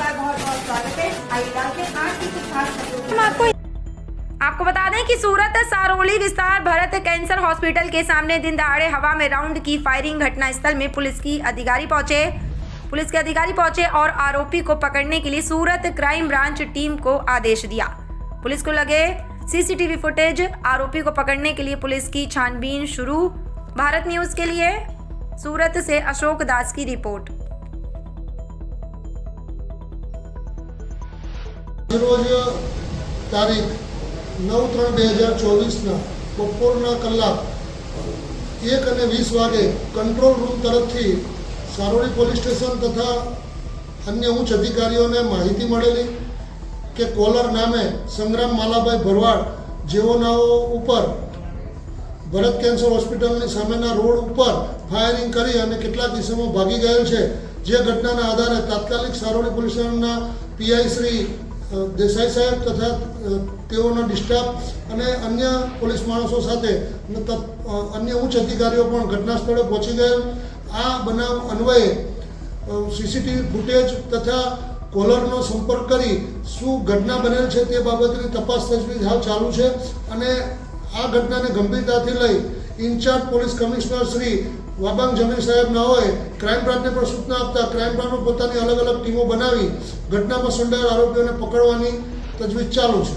बार बहुत बहुत स्वागत है। आइए डालते हैं आज की कुछ खास खबरों। आपको बता दें कि सूरत सारोली विस्तार भारत कैंसर हॉस्पिटल के सामने दिन दहाड़े हवा में राउंड की फायरिंग घटना स्थल में पुलिस के अधिकारी पहुंचे और आरोपी को पकड़ने के लिए सूरत क्राइम ब्रांच टीम को आदेश दिया। पुलिस को लगे सीसीटीवी फुटेज, आरोपी को पकड़ने के लिए पुलिस की छानबीन शुरू। भारत न्यूज के लिए सूरत से अशोक दास की रिपोर्ट। रोज तारीख 9/3/2024 બપોરના કલાક 1:20 વાગે કંટ્રોલ રૂમ તરફથી સારોલી પોલીસ સ્ટેશન તથા અન્ય ઉચ્ચ અધિકારીઓને માહિતી મળેલી કે કોલર નામે સંગ્રામ માલાભાઈ ભરવાડ જેઓનાઓ ઉપર ભરત કેન્સર હોસ્પિટલની સામેના રોડ ઉપર ફાયરિંગ કરી અને કેટલાક દિશામાં ભાગી ગયેલ છે। જે ઘટનાના આધારે તાત્કાલિક સારોલી પોલીસ સ્ટેશનના પીઆઈ શ્રી દેસાઈ સાહેબ તથા તેઓનો ડિસ્ટાફ અને અન્ય પોલીસ માણસો સાથે અન્ય ઉચ્ચ અધિકારીઓ પણ ઘટના સ્થળે પહોંચી ગયેલ। આ બનાવ અન્વયે સીસીટીવી ફૂટેજ તથા કોલરનો સંપર્ક કરી શું ઘટના બનેલ છે તે બાબતની તપાસ તજવીજ હાલ ચાલુ છે અને આ ઘટનાને ગંભીરતાથી લઈ in charge police commissioner Shri Wabang Jamir સાહેબનાઓએ ક્રાઇમ બ્રાન્ચને પણ સૂચના આપતા ક્રાઇમ બ્રાન્ચમાં પોતાની અલગ અલગ ટીમો બનાવી ઘટનામાં સંડોવાયેલ આરોપીઓને પકડવાની તજવીજ ચાલુ છે।